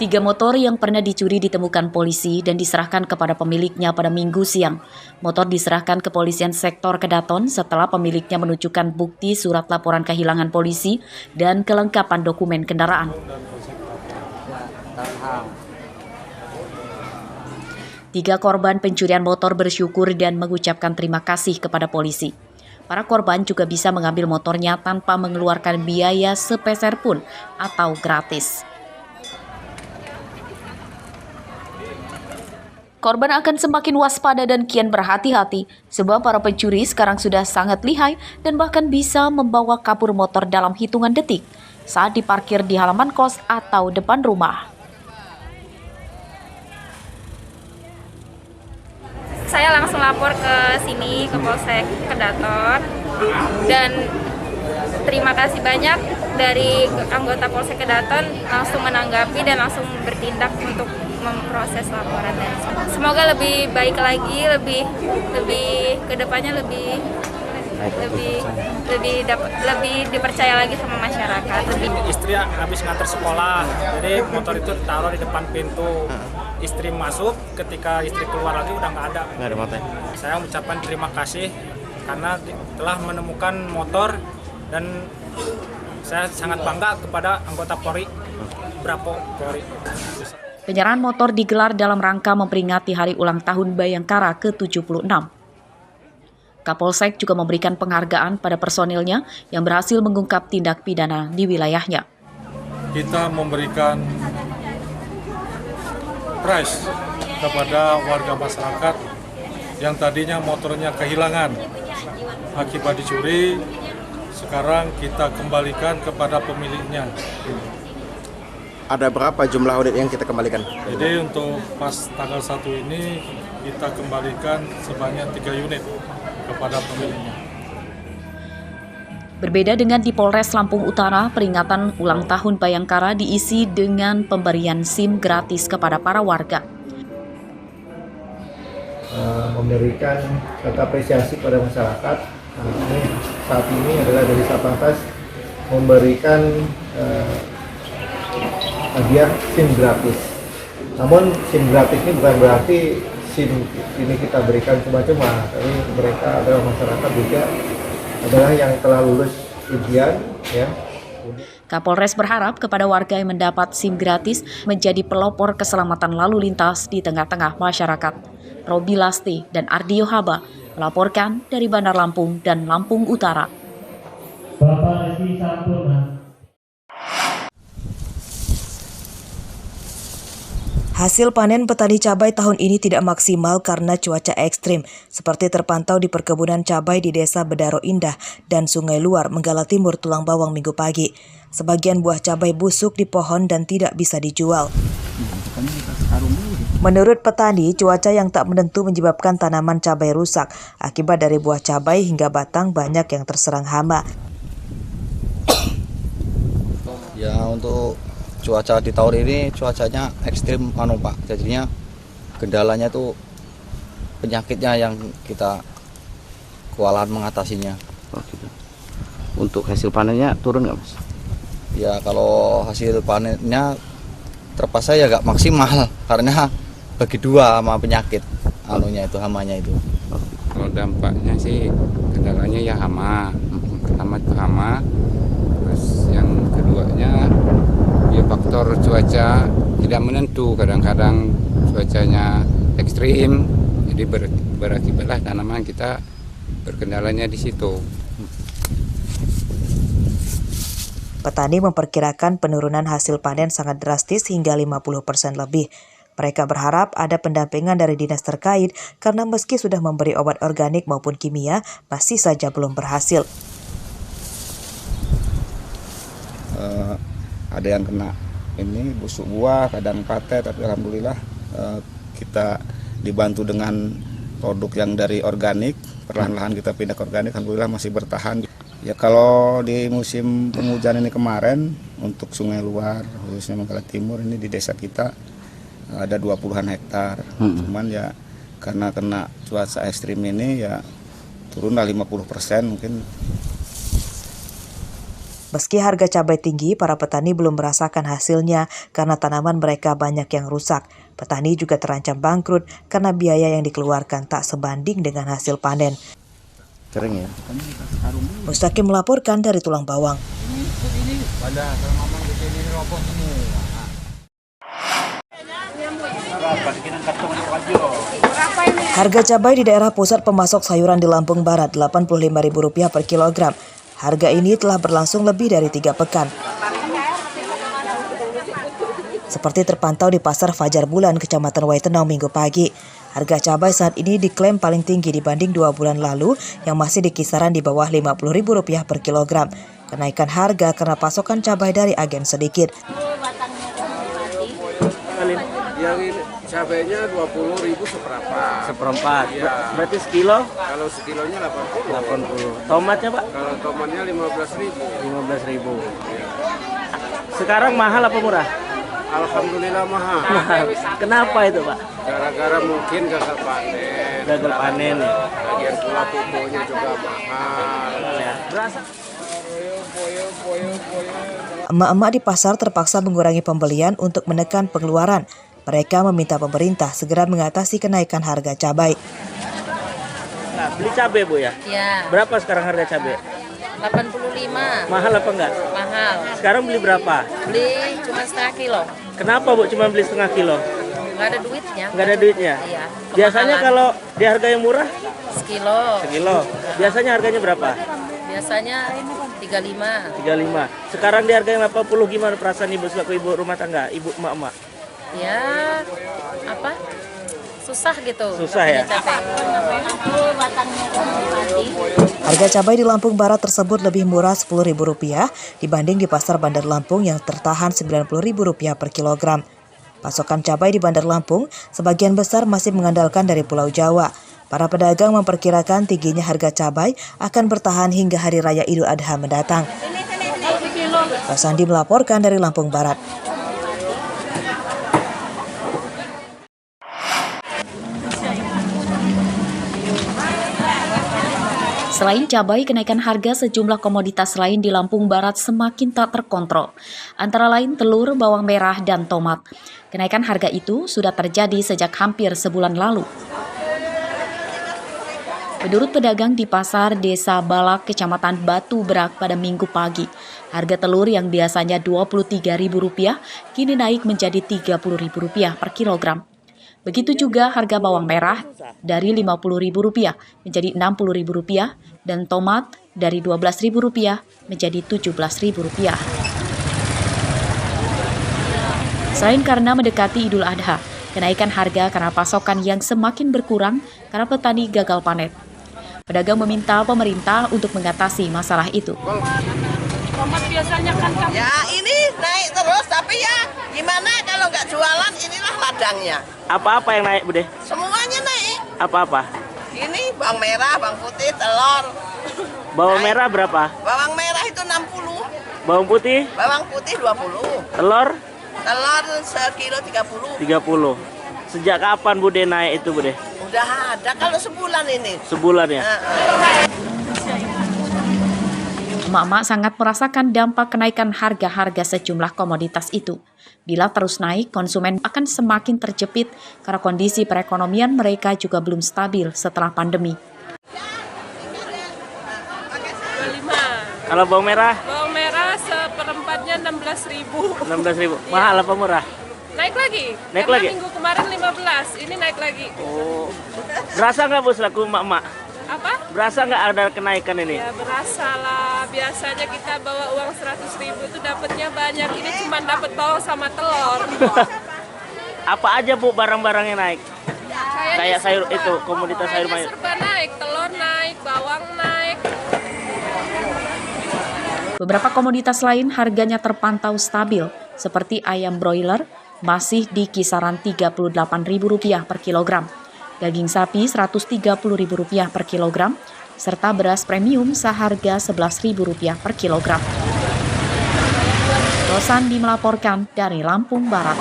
3 motor yang pernah dicuri ditemukan polisi dan diserahkan kepada pemiliknya pada Minggu siang. Motor diserahkan ke Kepolisian Sektor Kedaton setelah pemiliknya menunjukkan bukti surat laporan kehilangan polisi dan kelengkapan dokumen kendaraan. 3 korban pencurian motor bersyukur dan mengucapkan terima kasih kepada polisi. Para korban juga bisa mengambil motornya tanpa mengeluarkan biaya sepeser pun atau gratis. Korban akan semakin waspada dan kian berhati-hati sebab para pencuri sekarang sudah sangat lihai dan bahkan bisa membawa kabur motor dalam hitungan detik saat diparkir di halaman kos atau depan rumah. Saya langsung lapor ke sini, ke Polsek Kedaton, dan terima kasih banyak dari anggota Polsek Kedaton langsung menanggapi dan langsung bertindak untuk memproses laporan. Dan semoga lebih baik lagi, lebih kedepannya lebih dipercaya lagi sama masyarakat. Istri habis nganter sekolah, jadi motor itu ditaruh di depan pintu. Istri masuk, ketika istri keluar lagi udah nggak ada motornya. Saya mengucapkan terima kasih karena telah menemukan motor dan saya sangat bangga kepada anggota Polri, Bravo Polri. Penyerahan motor digelar dalam rangka memperingati hari ulang tahun Bayangkara ke-76. Kapolsek juga memberikan penghargaan pada personilnya yang berhasil mengungkap tindak pidana di wilayahnya. Kita memberikan prize kepada warga masyarakat yang tadinya motornya kehilangan akibat dicuri, sekarang kita kembalikan kepada pemiliknya. Ada berapa jumlah unit yang kita kembalikan? Jadi untuk pas tanggal 1 ini kita kembalikan sebanyak 3 unit kepada pemiliknya. Berbeda dengan di Polres Lampung Utara, peringatan ulang tahun Bayangkara diisi dengan pemberian SIM gratis kepada para warga. Memberikan apresiasi pada masyarakat. Saat ini adalah dari Satlantas memberikan hadiah SIM gratis. Namun SIM gratis ini bukan berarti SIM ini kita berikan cuma-cuma, tapi mereka adalah masyarakat juga adalah yang telah lulus ujian, ya. Kapolres berharap kepada warga yang mendapat SIM gratis menjadi pelopor keselamatan lalu lintas di tengah-tengah masyarakat. Robi Lasti dan Ardio Haba melaporkan dari Bandar Lampung dan Lampung Utara. Bapak Edi Sampurna. Hasil panen petani cabai tahun ini tidak maksimal karena cuaca ekstrim, seperti terpantau di perkebunan cabai di Desa Bedaro Indah dan Sungai Luar, Menggala Timur, Tulang Bawang Minggu pagi. Sebagian buah cabai busuk di pohon dan tidak bisa dijual. Menurut petani, cuaca yang tak menentu menyebabkan tanaman cabai rusak. Akibat dari buah cabai hingga batang banyak yang terserang hama. Ya, untuk cuaca di tahun ini cuacanya ekstrim Pak. Jadinya kendalanya tuh penyakitnya yang kita kewalahan mengatasinya. Oh, gitu. Untuk hasil panennya turun nggak, Mas? Ya, kalau hasil panennya terpaksa ya nggak maksimal karena bagi dua sama penyakit hamanya itu. Kalau dampaknya sih kendalanya ya hama. Pertama itu hama, terus yang keduanya ya faktor cuaca tidak menentu, kadang-kadang cuacanya ekstrim, jadi berakibatlah tanaman kita berkendalanya di situ. Petani memperkirakan penurunan hasil panen sangat drastis hingga 50% lebih. Mereka berharap ada pendampingan dari dinas terkait karena meski sudah memberi obat organik maupun kimia, masih saja belum berhasil. Ada yang kena ini busuk buah, kadang kate, tapi alhamdulillah kita dibantu dengan produk yang dari organik, perlahan-lahan kita pindah ke organik, alhamdulillah masih bertahan. Ya kalau di musim penghujan ini kemarin untuk Sungai Luar, khususnya Menggala Timur ini di desa kita ada 20-an hektar. Cuman ya karena kena cuaca ekstrim ini ya turunlah 50% mungkin. Meski harga cabai tinggi, para petani belum merasakan hasilnya karena tanaman mereka banyak yang rusak. Petani juga terancam bangkrut karena biaya yang dikeluarkan tak sebanding dengan hasil panen. Kering ya? Mustaqim melaporkan dari Tulang Bawang. Harga cabai di daerah pusat pemasok sayuran di Lampung Barat Rp85.000 per kilogram. Harga ini telah berlangsung lebih dari 3 pekan. Seperti terpantau di Pasar Fajar Bulan, Kecamatan Waitenau Minggu pagi. Harga cabai saat ini diklaim paling tinggi dibanding 2 bulan lalu yang masih di kisaran di bawah Rp50.000 per kilogram. Kenaikan harga karena pasokan cabai dari agen sedikit. Yang ini cabainya 20.000 seperempat. Seperempat. Ya. Berarti sekilo? Kalau sekilonya 80. 80. Tomatnya, Pak? Kalau tomatnya 15.000. 15.000. Ya. Sekarang mahal apa murah? Alhamdulillah mahal. Kenapa itu, Pak? Gara-gara mungkin gagal panen. Gagal panen. Bagian pula pupuknya juga mahal. Ya. Berasa? Emak-emak di pasar terpaksa mengurangi pembelian untuk menekan pengeluaran. Mereka meminta pemerintah segera mengatasi kenaikan harga cabai. Nah, beli cabai, Bu ya? Ya. Berapa sekarang harga cabai? 85. Mahal apa enggak? Mahal. Sekarang beli berapa? Beli cuma setengah kilo. Kenapa, Bu, cuma beli setengah kilo? Nggak ada duitnya. Nggak ada duitnya? Iya. Biasanya kalau di harga yang murah? Sekilo. Sekilo. Biasanya harganya berapa? Biasanya 35. 35. Sekarang di harga yang 80 gimana perasaan Ibu selaku ibu rumah tangga, ibu emak-emak? Ya, apa? Susah gitu. Susah ya? Harga cabai di Lampung Barat tersebut lebih murah Rp10.000 dibanding di Pasar Bandar Lampung yang tertahan Rp90.000 per kilogram. Pasokan cabai di Bandar Lampung sebagian besar masih mengandalkan dari Pulau Jawa. Para pedagang memperkirakan tingginya harga cabai akan bertahan hingga Hari Raya Idul Adha mendatang. Rasandi melaporkan dari Lampung Barat. Selain cabai, kenaikan harga sejumlah komoditas lain di Lampung Barat semakin tak terkontrol. Antara lain telur, bawang merah, dan tomat. Kenaikan harga itu sudah terjadi sejak hampir sebulan lalu. Menurut pedagang di pasar Desa Balak, Kecamatan Batu Berak pada Minggu pagi, harga telur yang biasanya Rp23.000 kini naik menjadi Rp30.000 per kilogram. Begitu juga harga bawang merah dari Rp50.000 menjadi Rp60.000 dan tomat dari Rp12.000 menjadi Rp17.000. Selain karena mendekati Idul Adha, kenaikan harga karena pasokan yang semakin berkurang karena petani gagal panen. Pedagang meminta pemerintah untuk mengatasi masalah itu. Tomat biasanya kan ya ini naik terus, tapi ya gimana kalau nggak jualan, inilah ladangnya. Apa-apa yang naik, Bude? Semuanya naik. Apa-apa? Ini bawang merah, bawang putih, telur. Bawang merah berapa? Bawang merah itu 60. Bawang putih? Bawang putih 20. Telur? Telur sekilo 30. 30. Sejak kapan Bude naik itu, Bude? Udah ada kalau sebulan ini. Sebulan ya? Emak-emak sangat merasakan dampak kenaikan harga-harga sejumlah komoditas itu. Bila terus naik, konsumen akan semakin terjepit karena kondisi perekonomian mereka juga belum stabil setelah pandemi. 25. Kalau bawang merah? Bawang merah seperempatnya 16.000. 16.000. Mahal apa murah? Naik lagi. Naik karena lagi? Minggu kemarin 15, ini naik lagi. Oh. Berasa nggak, Bu, selaku emak-emak? Apa? Berasa nggak ada kenaikan ini? Ya berasa lah. Biasanya kita bawa uang 100.000 itu dapatnya banyak. Ini cuma dapat bawang sama telur. Apa aja, Bu, barang-barang yang naik? Kayaknya Kayak sayur serba. itu, komoditas sayur mayur. Serba naik, telur naik, bawang naik. Beberapa komoditas lain harganya terpantau stabil, seperti ayam broiler masih di kisaran Rp38.000 per kilogram, daging sapi Rp130.000 per kilogram, serta beras premium seharga Rp11.000 per kilogram. Rosandi melaporkan dari Lampung Barat.